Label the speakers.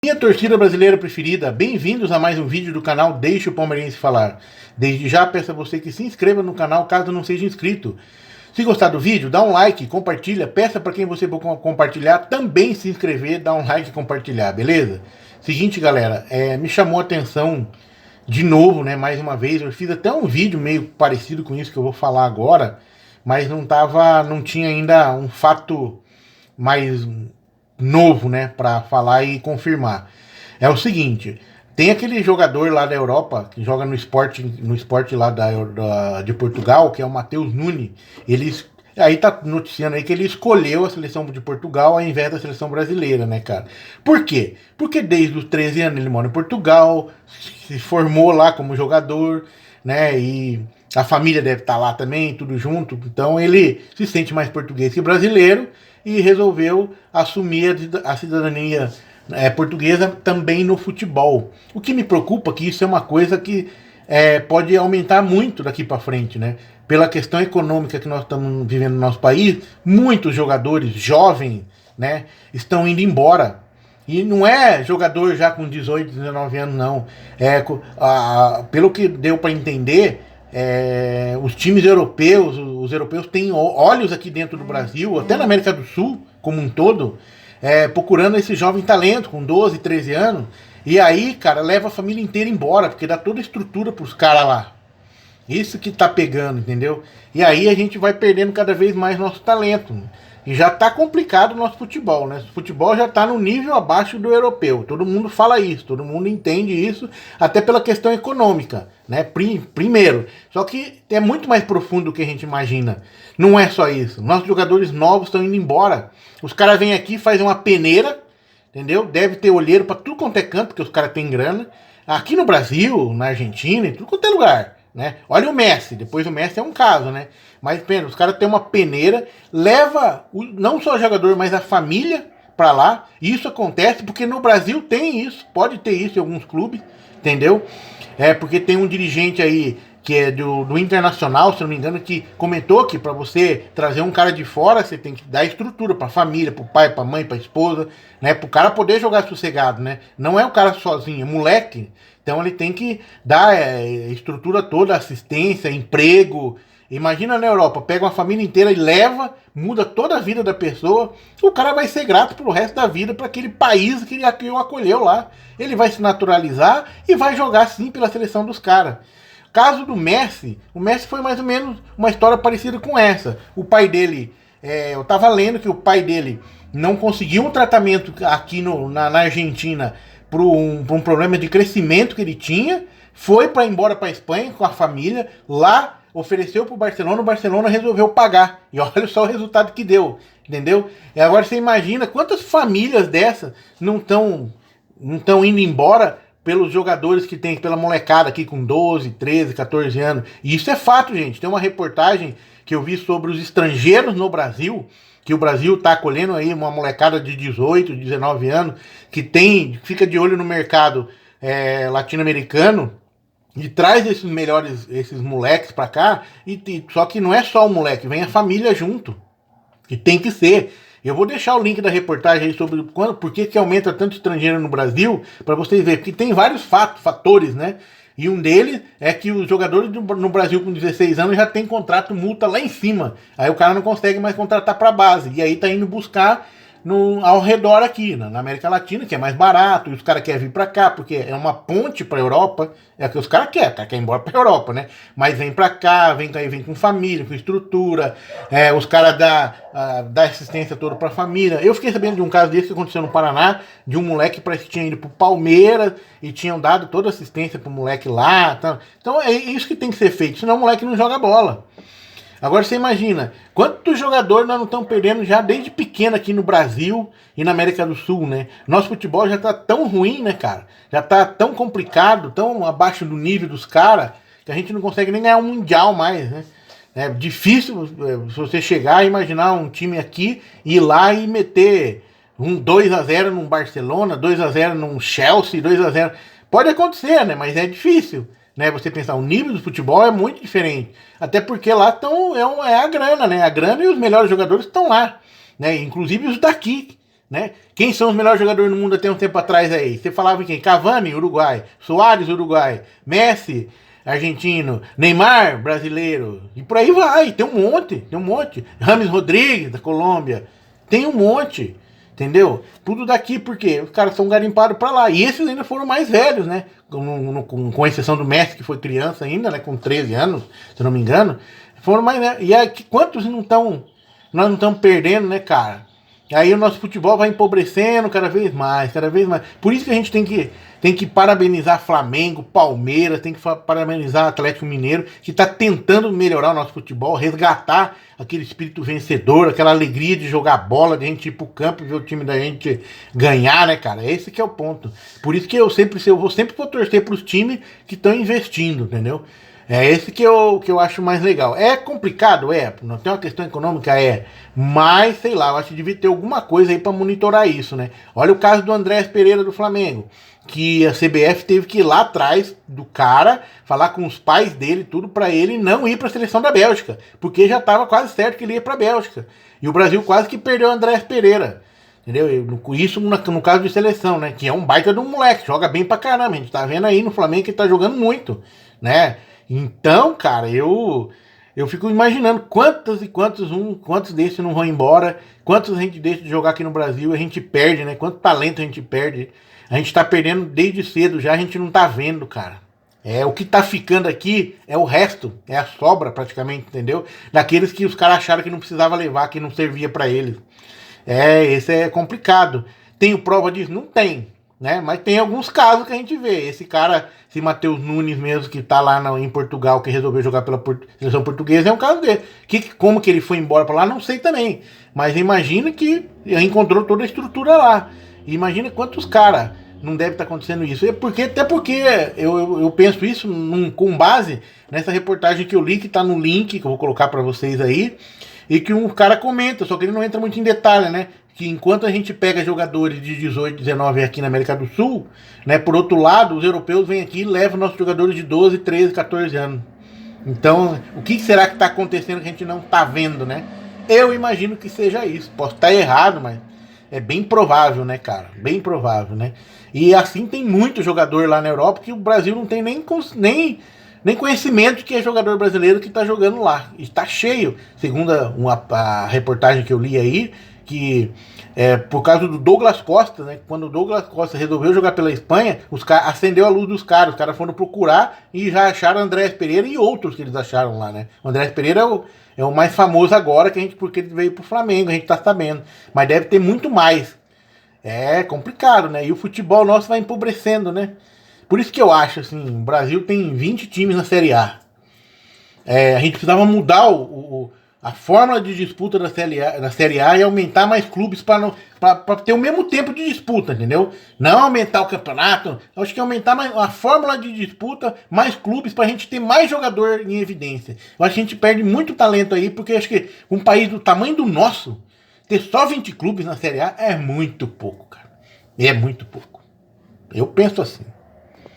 Speaker 1: Minha torcida brasileira preferida, bem-vindos a mais um vídeo do canal Deixa o Palmeirense Falar. Desde já peço a você que se inscreva no canal caso não seja inscrito. Se gostar do vídeo, dá um like, compartilha, peça para quem você for compartilhar também se inscrever, dá um like e compartilhar, beleza? Seguinte, galera, me chamou a atenção de novo, né, mais uma vez, eu fiz até um vídeo meio parecido com isso que eu vou falar agora, mas não tinha ainda um fato mais novo, né, para falar e confirmar. É o seguinte, tem aquele jogador lá da Europa que joga no esporte lá de Portugal, que é o Matheus Nunes. Aí tá noticiando aí que ele escolheu a seleção de Portugal ao invés da seleção brasileira, né, cara? Por quê? Porque desde os 13 anos ele mora em Portugal, se formou lá como jogador, né, e a família deve estar lá também, tudo junto. Então ele se sente mais português que brasileiro e resolveu assumir a cidadania portuguesa também no futebol. O que me preocupa é que isso é uma coisa que pode aumentar muito daqui para frente, né? Pela questão econômica que nós estamos vivendo no nosso país, muitos jogadores jovens, né, estão indo embora. E não é jogador já com 18, 19 anos, não. Pelo que deu para entender, os times europeus, os europeus têm olhos aqui dentro do Brasil, até na América do Sul como um todo, procurando esse jovem talento com 12, 13 anos. E aí, cara, leva a família inteira embora, porque dá toda a estrutura pros caras lá. Isso que tá pegando, entendeu? E aí a gente vai perdendo cada vez mais nosso talento. E já tá complicado o nosso futebol, né? O futebol já tá no nível abaixo do europeu. Todo mundo fala isso, todo mundo entende isso, até pela questão econômica, né? Primeiro. Só que é muito mais profundo do que a gente imagina. Não é só isso. Nossos jogadores novos estão indo embora. Os caras vêm aqui, fazem uma peneira, entendeu? Deve ter olheiro pra tudo quanto é canto, porque os caras têm grana. Aqui no Brasil, na Argentina, em tudo quanto é lugar, né? Olha o Messi, depois o Messi é um caso, né? Mas pena, os caras têm uma peneira, leva não só o jogador, mas a família pra lá. E isso acontece porque no Brasil tem isso, pode ter isso em alguns clubes, entendeu? Porque tem um dirigente aí que é do Internacional, se não me engano, que comentou que para você trazer um cara de fora, você tem que dar estrutura para a família, para o pai, para a mãe, para a esposa, né? Para o cara poder jogar sossegado, né? Não é o cara sozinho, é moleque. Então ele tem que dar estrutura toda, assistência, emprego. Imagina na Europa, pega uma família inteira e leva, muda toda a vida da pessoa, o cara vai ser grato pro resto da vida para aquele país que ele o acolheu lá. Ele vai se naturalizar e vai jogar sim pela seleção dos caras. Caso do Messi, o Messi foi mais ou menos uma história parecida com essa. O pai dele, eu tava lendo que o pai dele não conseguiu um tratamento aqui na Argentina por um problema de crescimento que ele tinha, foi para embora para Espanha com a família, lá ofereceu para o Barcelona resolveu pagar. E olha só o resultado que deu, entendeu? E agora você imagina quantas famílias dessas não estão indo embora pelos jogadores que tem, pela molecada aqui com 12, 13, 14 anos. E isso é fato, gente. Tem uma reportagem que eu vi sobre os estrangeiros no Brasil, que o Brasil está acolhendo aí uma molecada de 18, 19 anos, que fica de olho no mercado latino-americano, e traz esses moleques para cá, só que não é só o moleque, vem a família junto, que tem que ser. Eu vou deixar o link da reportagem aí sobre por que aumenta tanto estrangeiro no Brasil, para vocês verem, porque tem vários fatores, né? E um deles é que os jogadores no Brasil com 16 anos já tem contrato multa lá em cima. Aí o cara não consegue mais contratar para base. E aí tá indo buscar ao redor aqui, na América Latina, que é mais barato, e os caras querem vir para cá, porque é uma ponte para a Europa, é o que os caras querem ir embora para a Europa, né? Mas vem para cá, vem com família, com estrutura, os caras dá assistência toda para a família. Eu fiquei sabendo de um caso desse que aconteceu no Paraná, de um moleque que parece que tinha ido pro Palmeiras e tinham dado toda a assistência pro moleque lá. Tá? Então é isso que tem que ser feito, senão o moleque não joga bola. Agora você imagina, quantos jogadores nós não estamos perdendo já desde pequeno aqui no Brasil e na América do Sul, né? Nosso futebol já tá tão ruim, né, cara? Já tá tão complicado, tão abaixo do nível dos caras, que a gente não consegue nem ganhar um mundial mais, né? É difícil você chegar e imaginar um time aqui, ir lá e meter 2-0 num Barcelona, 2-0 num Chelsea, 2-0. Pode acontecer, né? Mas é difícil. Né, você pensar, o nível do futebol é muito diferente. Até porque lá é a grana, né? A grana e os melhores jogadores estão lá. Né? Inclusive os daqui. né? Quem são os melhores jogadores do mundo até um tempo atrás aí? Você falava em quem? Cavani, Uruguai. Soares, Uruguai. Messi, argentino. Neymar, brasileiro. E por aí vai. Tem um monte, tem um monte. Rames Rodrigues, da Colômbia. Tem um monte, entendeu? Tudo daqui, porque os caras são garimpados pra lá. E esses ainda foram mais velhos, né? Com exceção do Messi, que foi criança ainda, né? Com 13 anos, se não me engano. Foram mais, né? E aí, quantos não estão... Nós não estamos perdendo, né, cara? Aí o nosso futebol vai empobrecendo cada vez mais, cada vez mais. Por isso que a gente tem que parabenizar Flamengo, Palmeiras, tem que parabenizar Atlético Mineiro, que está tentando melhorar o nosso futebol, resgatar aquele espírito vencedor, aquela alegria de jogar bola, de a gente ir pro campo e ver o time da gente ganhar, né, cara? Esse que é o ponto. Por isso que eu sempre vou torcer para os times que estão investindo, entendeu? É esse que eu acho mais legal. É complicado? É. Não tem uma questão econômica? É. Mas, sei lá, eu acho que devia ter alguma coisa aí para monitorar isso, né? Olha o caso do Andrés Pereira do Flamengo, que a CBF teve que ir lá atrás do cara, falar com os pais dele, tudo para ele não ir para a seleção da Bélgica, porque já estava quase certo que ele ia para a Bélgica. E o Brasil quase que perdeu o Andrés Pereira. Entendeu? Isso no caso de seleção, né? Que é um baita de um moleque, joga bem pra caramba. A gente tá vendo aí no Flamengo que ele tá jogando muito, né? Então, cara, eu fico imaginando quantos desses não vão embora, quantos a gente deixa de jogar aqui no Brasil, a gente perde, né? Quanto talento a gente perde. A gente tá perdendo desde cedo já, a gente não tá vendo, cara. É, o que tá ficando aqui é o resto, é a sobra praticamente, entendeu? Daqueles que os caras acharam que não precisava levar, que não servia pra eles. É, esse é complicado. Tenho prova disso? Não tem, né? Mas tem alguns casos que a gente vê. Esse cara, esse Matheus Nunes mesmo, que tá lá em Portugal, que resolveu jogar pela seleção portuguesa, é um caso dele. Como que ele foi embora pra lá, não sei também. Mas imagina que encontrou toda a estrutura lá. E imagina quantos caras não deve estar acontecendo isso. Até porque eu penso isso com base nessa reportagem que eu li, que tá no link, que eu vou colocar pra vocês aí. E que um cara comenta, só que ele não entra muito em detalhe, né? Que enquanto a gente pega jogadores de 18, 19 aqui na América do Sul, né? Por outro lado, os europeus vêm aqui e levam nossos jogadores de 12, 13, 14 anos. Então, o que será que está acontecendo que a gente não está vendo, né? Eu imagino que seja isso. Posso estar errado, mas é bem provável, né, cara? Bem provável, né? E assim tem muito jogador lá na Europa que o Brasil não tem nem conhecimento que é jogador brasileiro que está jogando lá. Está cheio, segundo a reportagem que eu li aí, que por causa do Douglas Costa, né? Quando o Douglas Costa resolveu jogar pela Espanha, acendeu a luz dos caras. Os caras foram procurar e já acharam Andrés Pereira e outros que eles acharam lá, né? O Andrés Pereira é o mais famoso agora, porque ele veio pro Flamengo, a gente tá sabendo. Mas deve ter muito mais. É complicado, né? E o futebol nosso vai empobrecendo, né? Por isso que eu acho, assim, o Brasil tem 20 times na Série A. A gente precisava mudar a fórmula de disputa da Série A e aumentar mais clubes para ter o mesmo tempo de disputa, entendeu? Não aumentar o campeonato, acho que aumentar mais a fórmula de disputa, mais clubes, para a gente ter mais jogador em evidência. Eu acho que a gente perde muito talento aí, porque acho que um país do tamanho do nosso, ter só 20 clubes na Série A é muito pouco, cara. É muito pouco. Eu penso assim.